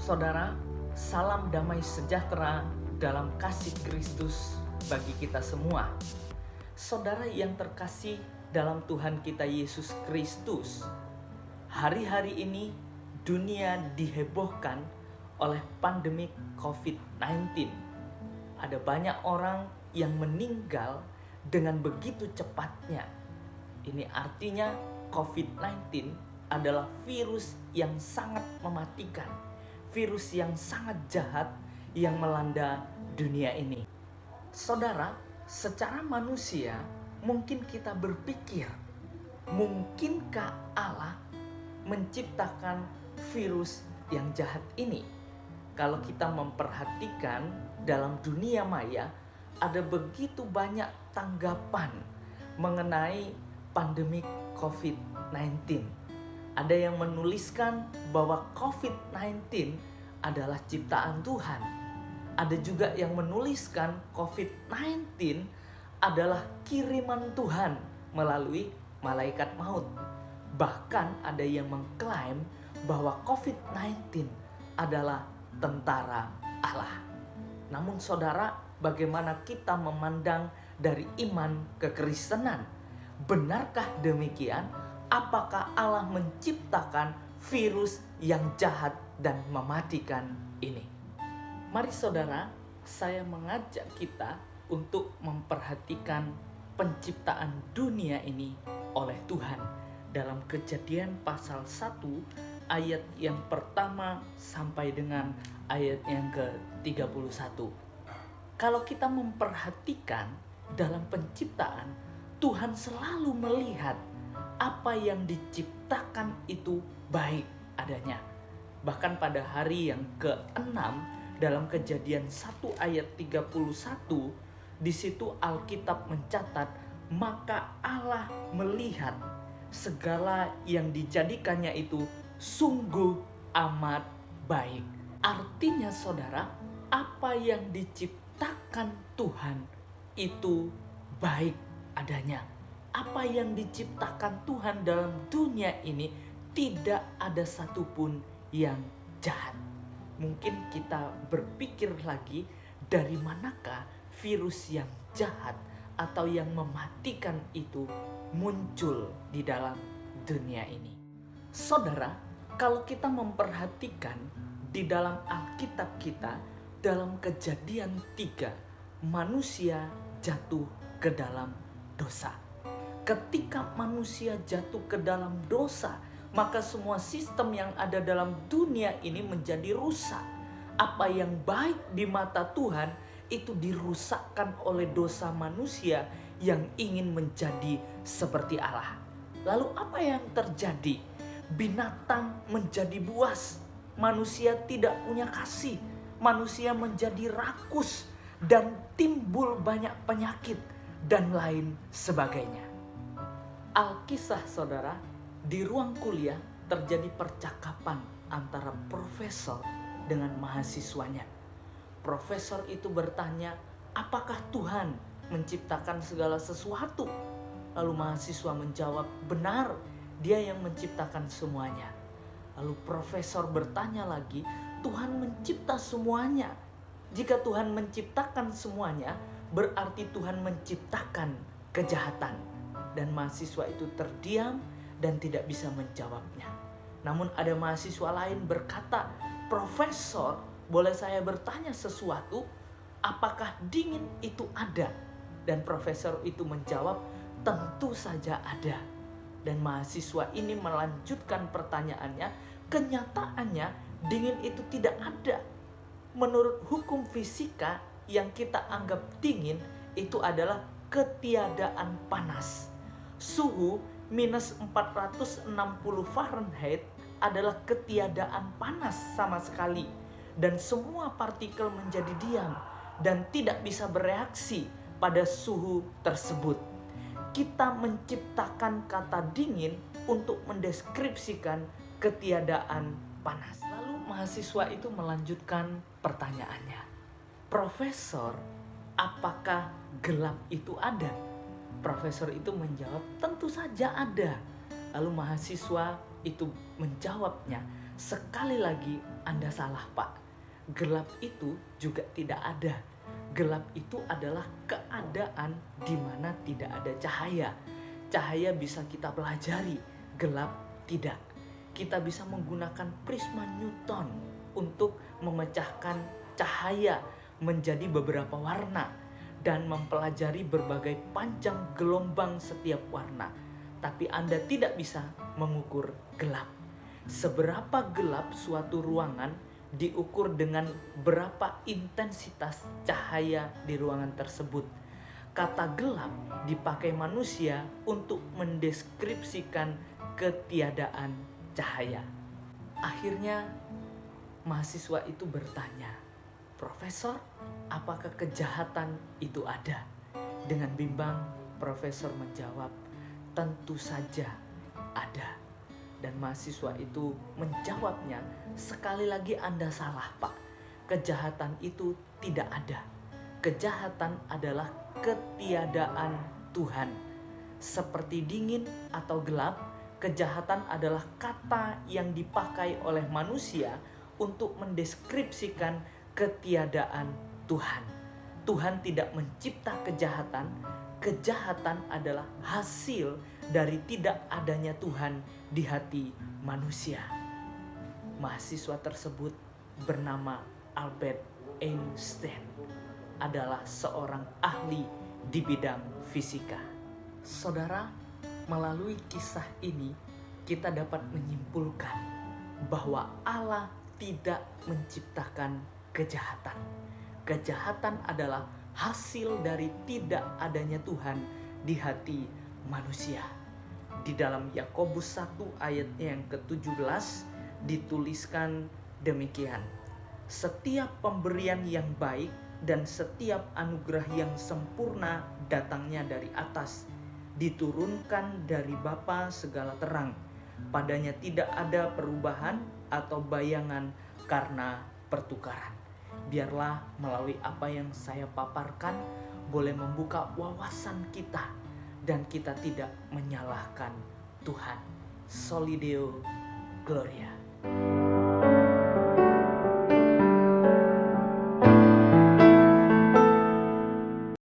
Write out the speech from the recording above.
Saudara, salam damai sejahtera dalam kasih Kristus bagi kita semua. Saudara yang terkasih dalam Tuhan kita Yesus Kristus, hari-hari ini dunia dihebohkan oleh pandemi COVID-19. Ada banyak orang yang meninggal dengan begitu cepatnya. Ini artinya COVID-19 adalah virus yang sangat mematikan, virus yang sangat jahat yang melanda dunia ini. Saudara, secara manusia mungkin kita berpikir, mungkinkah Allah menciptakan virus yang jahat ini? Kalau kita memperhatikan dalam dunia maya, ada begitu banyak tanggapan mengenai pandemi COVID-19. Ada yang menuliskan bahwa COVID-19 adalah ciptaan Tuhan. Ada juga yang menuliskan COVID-19 adalah kiriman Tuhan melalui malaikat maut. Bahkan ada yang mengklaim bahwa COVID-19 adalah tentara Allah. Namun saudara, bagaimana kita memandang dari iman kekristenan? Benarkah demikian? Apakah Allah menciptakan virus yang jahat dan mematikan ini? Mari saudara, saya mengajak kita untuk memperhatikan penciptaan dunia ini oleh Tuhan dalam Kejadian pasal 1 ayat yang pertama sampai dengan ayat yang ke-31. Kalau kita memperhatikan dalam penciptaan, Tuhan selalu melihat apa yang diciptakan itu baik adanya. Bahkan pada hari yang ke-6 dalam Kejadian 1 ayat 31, di situ Alkitab mencatat, maka Allah melihat segala yang dijadikannya itu sungguh amat baik. Artinya saudara, apa yang diciptakan Tuhan itu baik adanya. Apa yang diciptakan Tuhan dalam dunia ini tidak ada satupun yang jahat. Mungkin kita berpikir lagi, dari manakah virus yang jahat atau yang mematikan itu muncul di dalam dunia ini? Saudara, kalau kita memperhatikan di dalam Alkitab kita, dalam Kejadian 3, manusia jatuh ke dalam dosa. Ketika manusia jatuh ke dalam dosa, maka semua sistem yang ada dalam dunia ini menjadi rusak. Apa yang baik di mata Tuhan itu dirusakkan oleh dosa manusia yang ingin menjadi seperti Allah. Lalu apa yang terjadi? Binatang menjadi buas, manusia tidak punya kasih, manusia menjadi rakus, dan timbul banyak penyakit dan lain sebagainya. Alkisah saudara, di ruang kuliah terjadi percakapan antara profesor dengan mahasiswanya. Profesor itu bertanya, apakah Tuhan menciptakan segala sesuatu? Lalu mahasiswa menjawab, benar, Dia yang menciptakan semuanya. Lalu profesor bertanya lagi, Tuhan mencipta semuanya. Jika Tuhan menciptakan semuanya, berarti Tuhan menciptakan kejahatan. Dan mahasiswa itu terdiam dan tidak bisa menjawabnya. Namun ada mahasiswa lain berkata, Profesor, boleh saya bertanya sesuatu? Apakah dingin itu ada? Dan profesor itu menjawab, tentu saja ada. Dan mahasiswa ini melanjutkan pertanyaannya, kenyataannya dingin itu tidak ada. Menurut hukum fisika, yang kita anggap dingin itu adalah ketiadaan panas. Suhu minus 460 Fahrenheit adalah ketiadaan panas sama sekali. Dan semua partikel menjadi diam dan tidak bisa bereaksi pada suhu tersebut. Kita menciptakan kata dingin untuk mendeskripsikan ketiadaan panas. Lalu mahasiswa itu melanjutkan pertanyaannya. Profesor, apakah gelap itu ada? Profesor itu menjawab, tentu saja ada. Lalu mahasiswa itu menjawabnya, Sekali lagi Anda salah, Pak. Gelap itu juga tidak ada. Gelap itu adalah keadaan di mana tidak ada cahaya. Cahaya bisa kita pelajari, gelap tidak. Kita bisa menggunakan prisma Newton untuk memecahkan cahaya menjadi beberapa warna dan mempelajari berbagai panjang gelombang setiap warna. Tapi Anda tidak bisa mengukur gelap. Seberapa gelap suatu ruangan diukur dengan berapa intensitas cahaya di ruangan tersebut. Kata gelap dipakai manusia untuk mendeskripsikan ketiadaan cahaya. Akhirnya mahasiswa itu bertanya, "Profesor, apakah kejahatan itu ada?" Dengan bimbang, profesor menjawab, "Tentu saja ada." Dan mahasiswa itu menjawabnya, "Sekali lagi Anda salah, Pak. Kejahatan itu tidak ada. Kejahatan adalah ketiadaan Tuhan. Seperti dingin atau gelap, kejahatan adalah kata yang dipakai oleh manusia untuk mendeskripsikan ketiadaan Tuhan. Tuhan tidak mencipta kejahatan. Kejahatan adalah hasil dari tidak adanya Tuhan di hati manusia." Mahasiswa tersebut bernama Albert Einstein, adalah seorang ahli di bidang fisika. Saudara, melalui kisah ini kita dapat menyimpulkan bahwa Allah tidak menciptakan kejahatan. Kejahatan adalah hasil dari tidak adanya Tuhan di hati manusia. Di dalam Yakobus 1 ayatnya yang ke-17 dituliskan demikian, "Setiap pemberian yang baik dan setiap anugerah yang sempurna datangnya dari atas, diturunkan dari Bapa segala terang. Padanya tidak ada perubahan atau bayangan karena pertukaran." Biarlah melalui apa yang saya paparkan boleh membuka wawasan kita dan kita tidak menyalahkan Tuhan. Soli Deo Gloria.